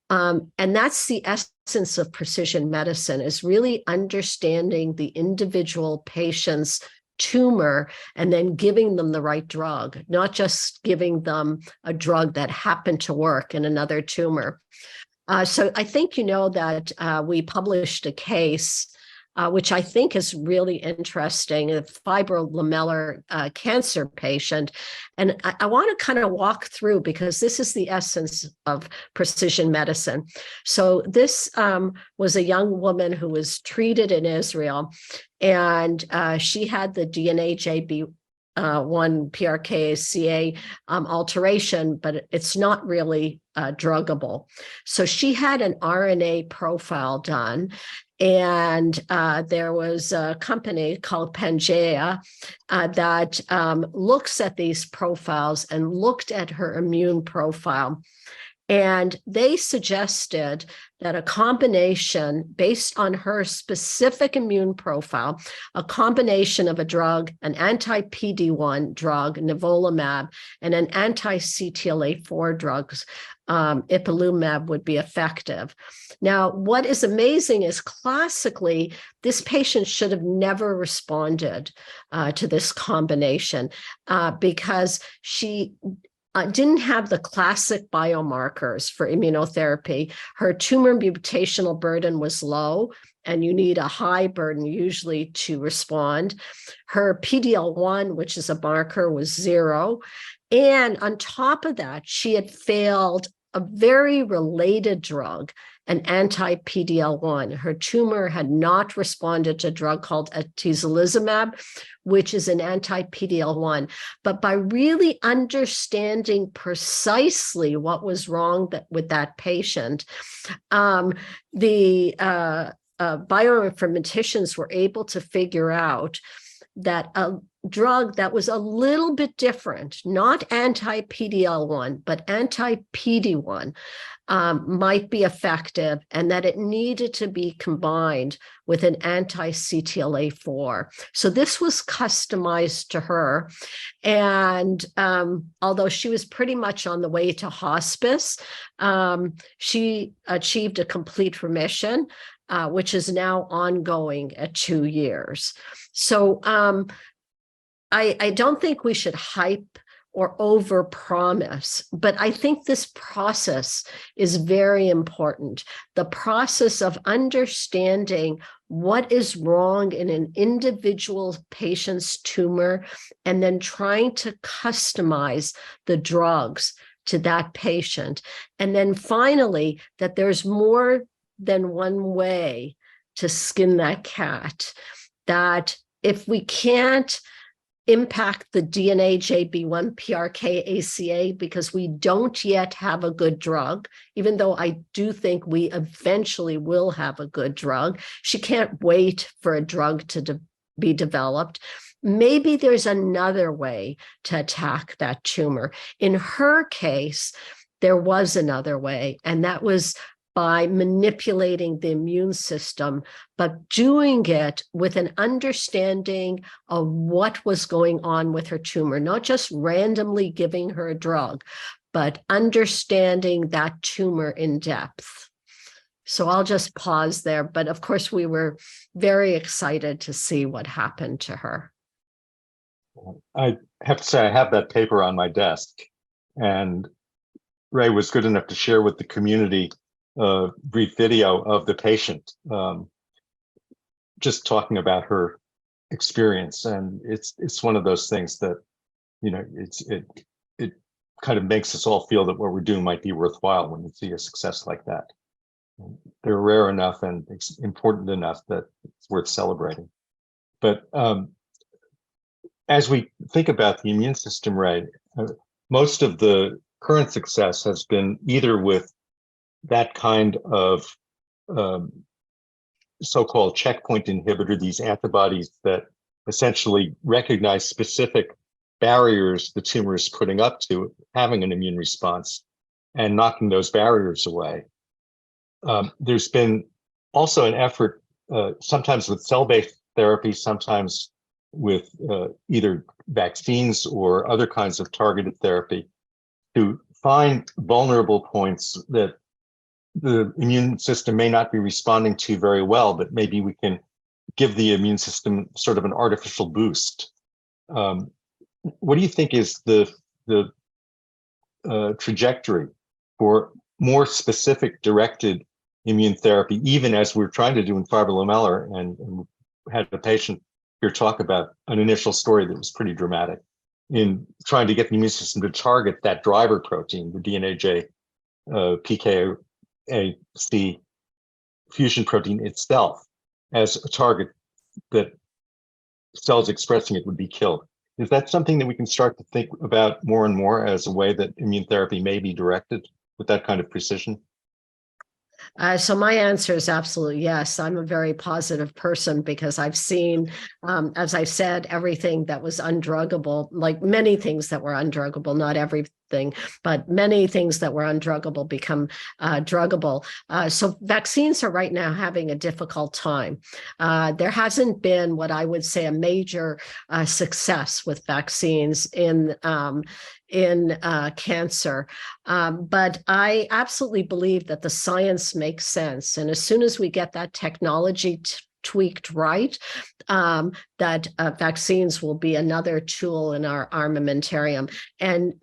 And that's the essence of precision medicine, is really understanding the individual patient's tumor and then giving them the right drug, not just giving them a drug that happened to work in another tumor. So I think you know that we published a case which I think is really interesting, a fibrolamellar cancer patient. And I want to kind of walk through, because this is the essence of precision medicine. So this was a young woman who was treated in Israel, and she had the DNA JB1 PRKCA alteration, but it's not really druggable. So she had an RNA profile done, and there was a company called Pangea that looks at these profiles and looked at her immune profile. And they suggested that a combination based on her specific immune profile, a combination of a drug, an anti-PD-1 drug, nivolumab, and an anti-CTLA-4 drugs, ipilimumab, would be effective. Now, what is amazing is classically, this patient should have never responded to this combination because she didn't have the classic biomarkers for immunotherapy. Her tumor mutational burden was low, and you need a high burden usually to respond. Her PD-L1, which is a marker, was 0. And on top of that, she had failed a very related drug, an anti-PD-L1. Her tumor had not responded to a drug called atezolizumab, which is an anti-PD-L1. But by really understanding precisely what was wrong with that patient, the bioinformaticians were able to figure out that a drug that was a little bit different, not anti-PD-L1, but anti-PD-1, might be effective, and that it needed to be combined with an anti-CTLA-4. So this was customized to her. And although she was pretty much on the way to hospice, she achieved a complete remission, which is now ongoing at 2 years. So I don't think we should hype or overpromise, but I think this process is very important. The process of understanding what is wrong in an individual patient's tumor and then trying to customize the drugs to that patient. And then finally, that there's more than one way to skin that cat, that if we can't impact the DNA JB1 PRK ACA because we don't yet have a good drug, even though I do think we eventually will have a good drug. She can't wait for a drug to be developed. Maybe there's another way to attack that tumor. In her case, there was another way, and that was by manipulating the immune system, but doing it with an understanding of what was going on with her tumor, not just randomly giving her a drug, but understanding that tumor in depth. So I'll just pause there. But of course, we were very excited to see what happened to her. I have to say, I have that paper on my desk, and Ray was good enough to share with the community a brief video of the patient, just talking about her experience. And it's one of those things that, you know, it kind of makes us all feel that what we're doing might be worthwhile when you see a success like that. They're rare enough and important enough that it's worth celebrating. But as we think about the immune system, Ray, most of the current success has been either with that kind of so-called checkpoint inhibitor, these antibodies that essentially recognize specific barriers the tumor is putting up to having an immune response and knocking those barriers away. There's been also an effort, sometimes with cell-based therapy, sometimes with either vaccines or other kinds of targeted therapy, to find vulnerable points that the immune system may not be responding to very well, but maybe we can give the immune system sort of an artificial boost. What do you think is the trajectory for more specific directed immune therapy, even as we're trying to do in fibrolamellar, and had a patient here talk about an initial story that was pretty dramatic in trying to get the immune system to target that driver protein, the DNAJ PKAC fusion protein itself, as a target that cells expressing it would be killed. Is that something that we can start to think about more and more as a way that immune therapy may be directed with that kind of precision? So my answer is absolutely yes. I'm a very positive person because I've seen, as I said, everything that was undruggable, like many things that were undruggable, not everything, but many things that were undruggable become druggable. So vaccines are right now having a difficult time. There hasn't been what I would say a major success with vaccines in cancer. But I absolutely believe that the science makes sense. And as soon as we get that technology tweaked right, that vaccines will be another tool in our armamentarium. And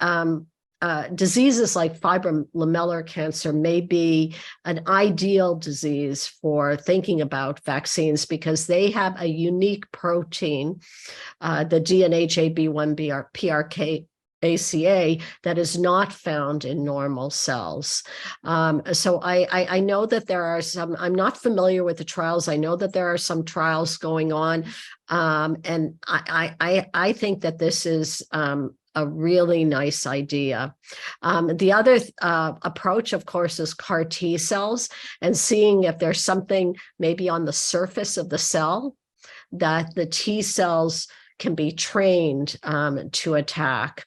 diseases like fibrolamellar cancer may be an ideal disease for thinking about vaccines because they have a unique protein, the DNAJB1 PRK ACA, that is not found in normal cells. So I know that there are some, I'm not familiar with the trials. I know that there are some trials going on. And I think that this is a really nice idea. The other approach, of course, is CAR T cells and seeing if there's something maybe on the surface of the cell that the T cells can be trained to attack.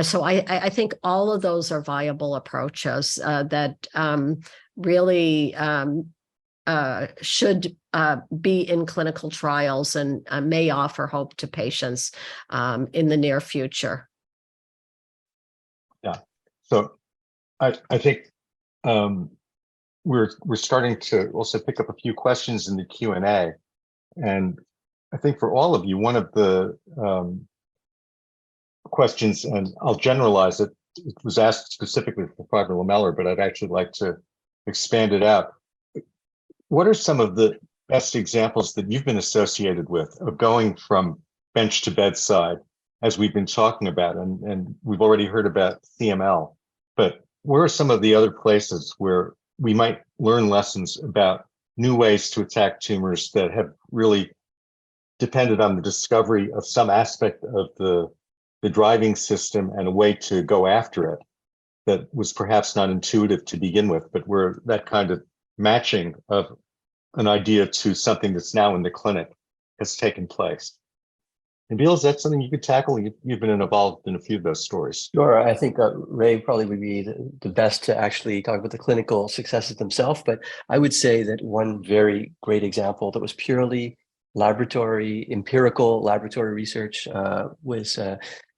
So I think all of those are viable approaches that really should be in clinical trials and may offer hope to patients in the near future. Yeah, so I think we're starting to also pick up a few questions in the Q&A, and I think for all of you, one of the questions, and I'll generalize it, it was asked specifically for fibrolamellar, but I'd actually like to expand it out. What are some of the best examples that you've been associated with of going from bench to bedside, as we've been talking about, and we've already heard about CML, but where are some of the other places where we might learn lessons about new ways to attack tumors that have really depended on the discovery of some aspect of the driving system and a way to go after it that was perhaps not intuitive to begin with, but where that kind of matching of an idea to something that's now in the clinic has taken place? Nabeel, is that something you could tackle? You've been involved in a few of those stories. Sure. I think Ray probably would be the best to actually talk about the clinical successes themselves. But I would say that one very great example that was purely laboratory, empirical laboratory research was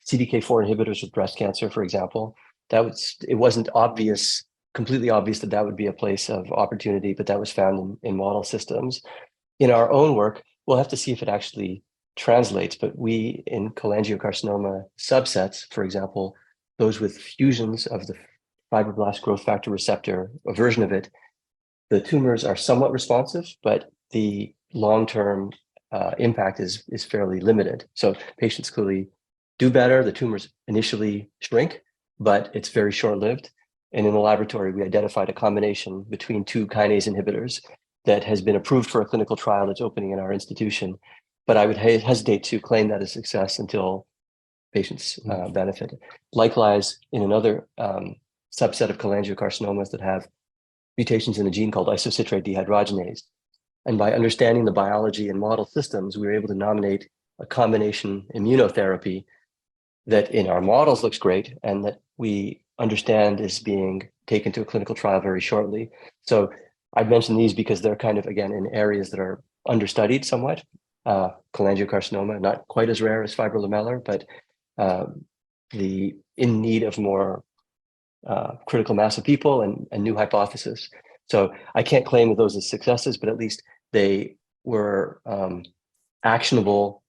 CDK4 inhibitors with breast cancer, for example. It wasn't obvious, completely obvious that would be a place of opportunity, but that was found in model systems. In our own work, we'll have to see if it actually translates, but we, in cholangiocarcinoma subsets, for example, those with fusions of the fibroblast growth factor receptor, a version of it, the tumors are somewhat responsive, but the long-term impact is fairly limited. So patients clearly do better. The tumors initially shrink, but it's very short-lived. And in the laboratory, we identified a combination between two kinase inhibitors that has been approved for a clinical trial that's opening in our institution. But I would hesitate to claim that a success until patients benefit. Likewise, in another subset of cholangiocarcinomas that have mutations in a gene called isocitrate dehydrogenase, and by understanding the biology and model systems, we were able to nominate a combination immunotherapy that in our models looks great and that we understand is being taken to a clinical trial very shortly. So I've mentioned these because they're kind of, again, in areas that are understudied somewhat. Cholangiocarcinoma, not quite as rare as fibrolamellar, but in need of more critical mass of people and new hypothesis. So I can't claim that those are successes, but at least they were actionable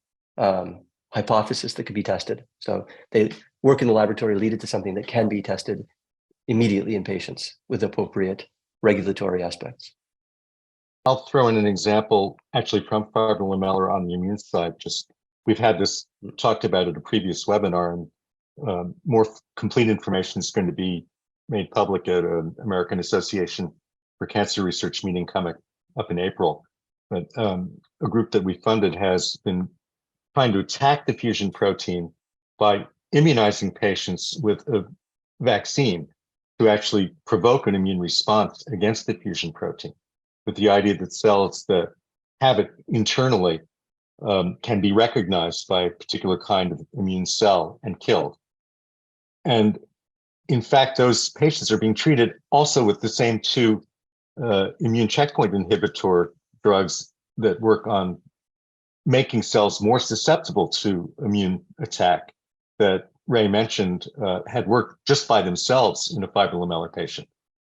hypothesis that could be tested. So they work in the laboratory, lead it to something that can be tested immediately in patients with appropriate regulatory aspects. I'll throw in an example actually from fibrolamellar on the immune side. Just we've had this talked about at a previous webinar, and more complete information is going to be made public at an American Association for Cancer Research meeting coming up in April. But a group that we funded has been trying to attack the fusion protein by immunizing patients with a vaccine to actually provoke an immune response against the fusion protein, with the idea that cells that have it internally can be recognized by a particular kind of immune cell and killed. And in fact, those patients are being treated also with the same two immune checkpoint inhibitor drugs that work on making cells more susceptible to immune attack that Ray mentioned had worked just by themselves in a fibrolamellar patient.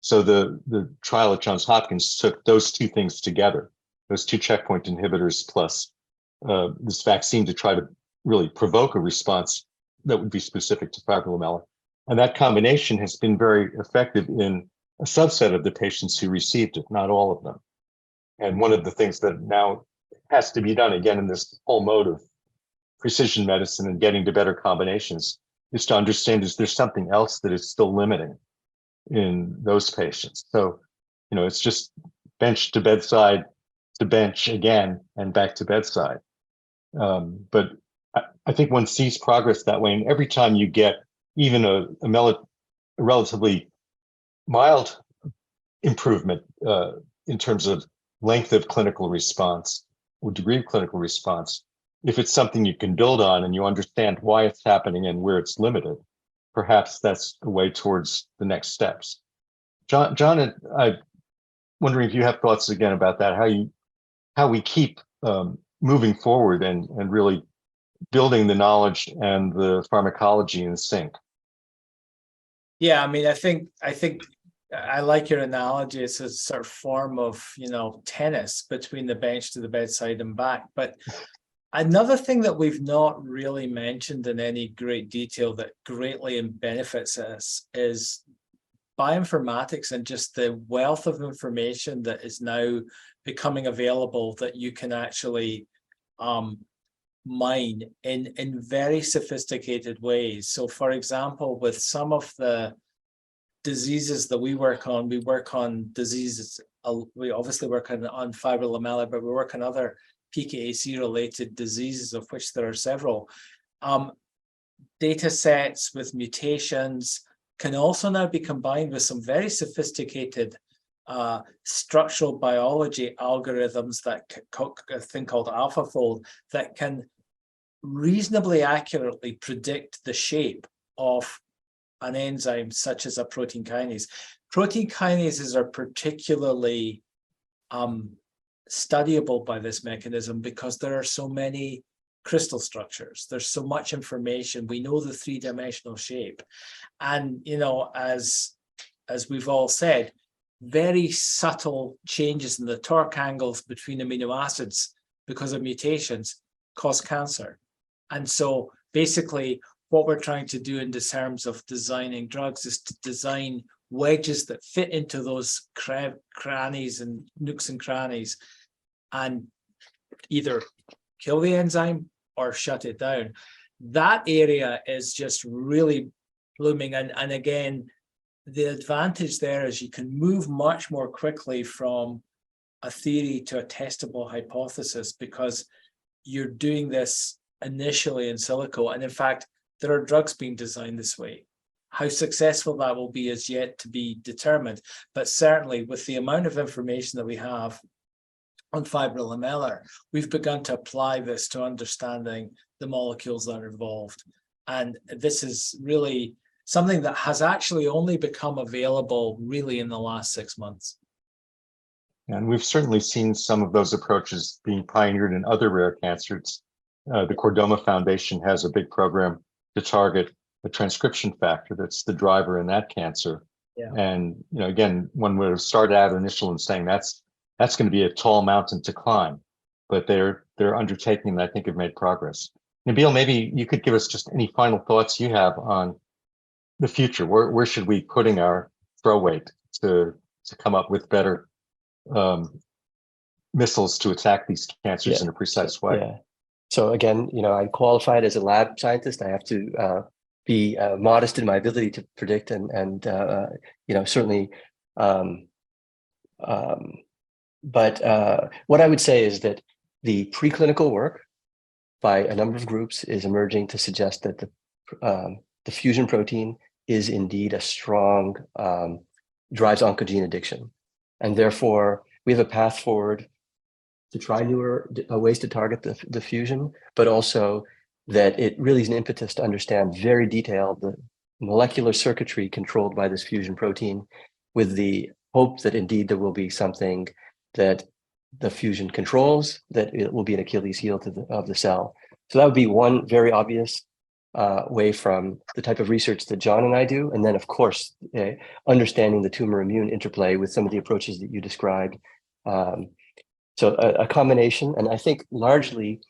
So the trial at Johns Hopkins took those two things together, those two checkpoint inhibitors plus this vaccine to try to really provoke a response that would be specific to fibrolamellar. And that combination has been very effective in a subset of the patients who received it, not all of them. And one of the things that now has to be done, again, in this whole mode of precision medicine and getting to better combinations, is to understand, is there something else that is still limiting in those patients? So, it's just bench to bedside to bench again and back to bedside. But I think one sees progress that way. And every time you get even a relatively mild improvement in terms of length of clinical response or degree of clinical response, if it's something you can build on and you understand why it's happening and where it's limited, perhaps that's a way towards the next steps. John, I'm wondering if you have thoughts again about that, how we keep moving forward and really building the knowledge and the pharmacology in sync. Yeah, I mean, I think I like your analogy. It's a sort of form of, tennis between the bench to the bedside and back. But another thing that we've not really mentioned in any great detail that greatly benefits us is bioinformatics and just the wealth of information that is now becoming available that you can actually mine in very sophisticated ways. So for example, with some of the diseases that we work on diseases, we obviously work on fibrolamellar, but we work on other PKAC related diseases, of which there are several. Data sets with mutations can also now be combined with some very sophisticated structural biology algorithms, that a thing called AlphaFold, that can reasonably accurately predict the shape of an enzyme such as a protein kinase. Protein kinases are particularly studyable by this mechanism because there are so many crystal structures. There's so much information. We know the three-dimensional shape. And, as we've all said, very subtle changes in the torque angles between amino acids because of mutations cause cancer. And so basically what we're trying to do in terms of designing drugs is to design wedges that fit into those crannies and nooks and crannies and either kill the enzyme or shut it down. That area is just really blooming. And again, the advantage there is you can move much more quickly from a theory to a testable hypothesis because you're doing this initially in silico. And in fact, there are drugs being designed this way. How successful that will be is yet to be determined. But certainly with the amount of information that we have on fibrolamellar, we've begun to apply this to understanding the molecules that are involved. And this is really something that has actually only become available really in the last 6 months. And we've certainly seen some of those approaches being pioneered in other rare cancers. The Chordoma Foundation has a big program to target the transcription factor that's the driver in that cancer. Yeah. And again, one would have started out initial in saying that's going to be a tall mountain to climb, but they're undertaking that I think have made progress. Nabeel, maybe you could give us just any final thoughts you have on the future. Where should we putting our throw weight to come up with better missiles to attack these cancers in a precise way? Yeah. So again, I'm qualified as a lab scientist. I have to be modest in my ability to predict and certainly. But what I would say is that the preclinical work by a number of groups is emerging to suggest that the fusion protein is indeed a strong drives oncogene addiction, and therefore we have a path forward to try newer ways to target the fusion, but also that it really is an impetus to understand very detailed the molecular circuitry controlled by this fusion protein, with the hope that indeed there will be something that the fusion controls, that it will be an Achilles heel of the cell. So that would be one very obvious way from the type of research that John and I do. And then, of course, understanding the tumor immune interplay with some of the approaches that you described. So a combination, and I think largely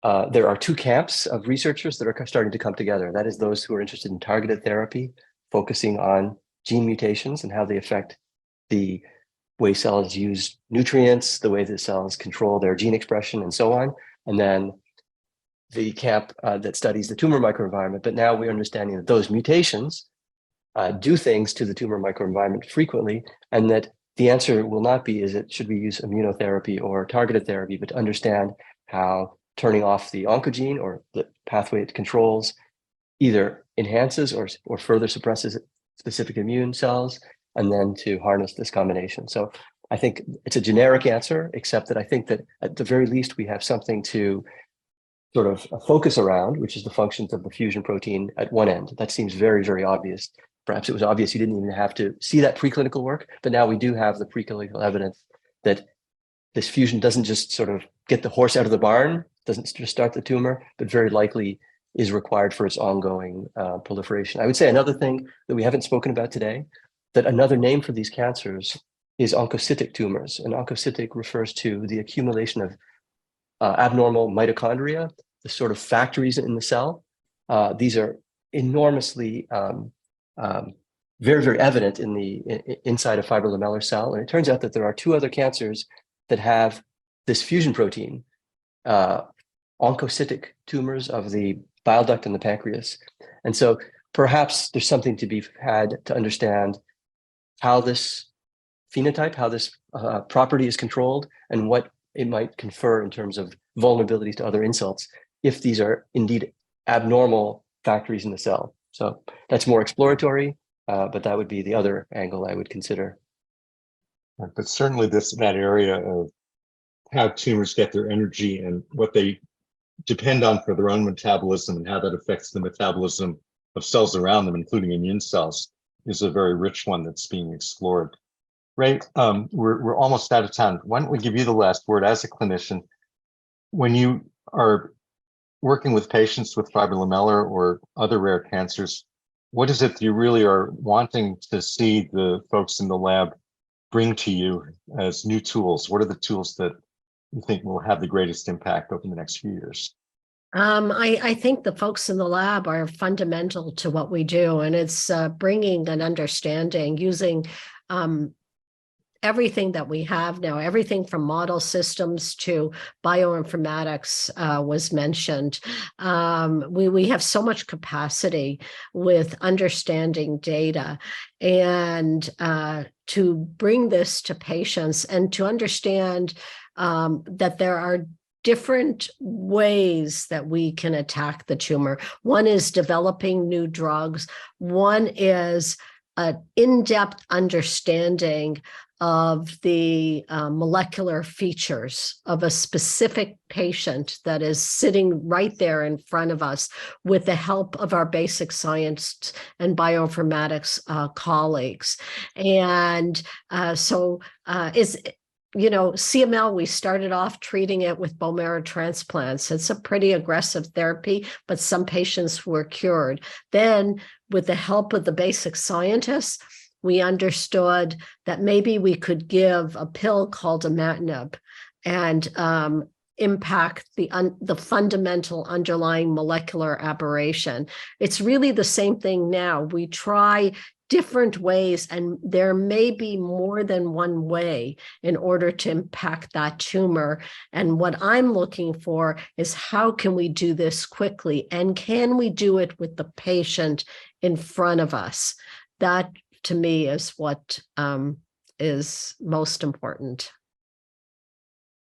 there are two camps of researchers that are starting to come together. That is those who are interested in targeted therapy, focusing on gene mutations and how they affect the way cells use nutrients, the way that cells control their gene expression, and so on. And then the camp that studies the tumor microenvironment. But now we're understanding that those mutations do things to the tumor microenvironment frequently, and that the answer will not be, should we use immunotherapy or targeted therapy, but to understand how turning off the oncogene or the pathway it controls either enhances or further suppresses specific immune cells, and then to harness this combination. So I think it's a generic answer, except that I think that at the very least we have something to sort of focus around, which is the functions of the fusion protein at one end. That seems very, very obvious. Perhaps it was obvious you didn't even have to see that preclinical work, but now we do have the preclinical evidence that this fusion doesn't just sort of get the horse out of the barn, doesn't just start the tumor, but very likely is required for its ongoing proliferation. I would say another thing that we haven't spoken about today, that another name for these cancers is oncocytic tumors. And oncocytic refers to the accumulation of abnormal mitochondria, the sort of factories in the cell. These are enormously, very, very evident in the inside of fibrolamellar cell. And it turns out that there are two other cancers that have this fusion protein, oncocytic tumors of the bile duct and the pancreas. And so perhaps there's something to be had to understand how this phenotype, how this property is controlled, and what it might confer in terms of vulnerability to other insults if these are indeed abnormal factories in the cell. So that's more exploratory, but that would be the other angle I would consider. But certainly that area of how tumors get their energy and what they depend on for their own metabolism and how that affects the metabolism of cells around them, including immune cells, is a very rich one that's being explored. Ray, we're almost out of time. Why don't we give you the last word as a clinician? When you are working with patients with fibrolamellar or other rare cancers, what is it that you really are wanting to see the folks in the lab bring to you as new tools? What are the tools that you think will have the greatest impact over the next few years? I think the folks in the lab are fundamental to what we do, and it's bringing an understanding using everything that we have now, everything from model systems to bioinformatics was mentioned. We have so much capacity with understanding data, and to bring this to patients and to understand that there are different ways that we can attack the tumor. One is developing new drugs. One is an in-depth understanding of the molecular features of a specific patient that is sitting right there in front of us with the help of our basic science and bioinformatics colleagues. And CML, we started off treating it with bone marrow transplants. It's a pretty aggressive therapy, but some patients were cured. Then, with the help of the basic scientists, we understood that maybe we could give a pill called imatinib and impact the fundamental underlying molecular aberration. It's really the same thing now. We try different ways, and there may be more than one way in order to impact that tumor. And what I'm looking for is how can we do this quickly, and can we do it with the patient in front of us? That, to me, is what is most important.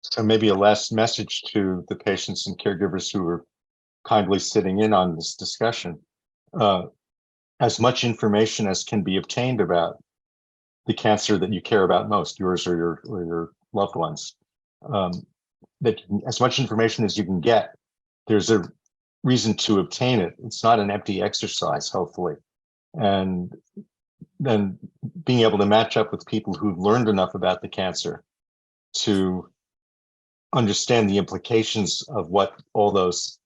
So maybe a last message to the patients and caregivers who are kindly sitting in on this discussion. As much information as can be obtained about the cancer that you care about most, yours or your loved ones, as much information as you can get, there's a reason to obtain it. It's not an empty exercise, hopefully. And then being able to match up with people who've learned enough about the cancer to understand the implications of what all those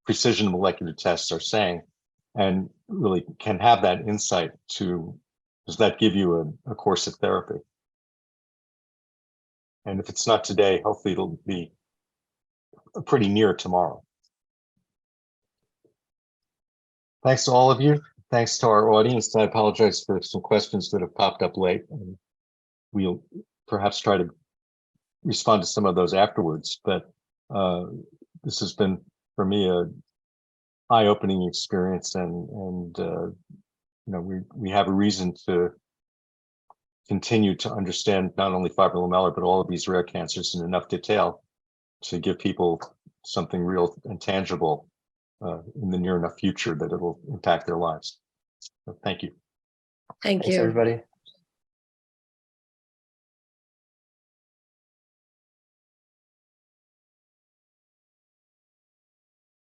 precision molecular tests are saying, and really can have that insight does that give you a course of therapy? And if it's not today, hopefully it'll be pretty near tomorrow. Thanks to all of you. Thanks to our audience. I apologize for some questions that have popped up late. And we'll perhaps try to respond to some of those afterwards, but this has been, for me, a eye-opening experience, and we have a reason to continue to understand not only fibrolamellar but all of these rare cancers in enough detail to give people something real and tangible in the near enough future that it'll impact their lives. So thank you. Thanks, everybody.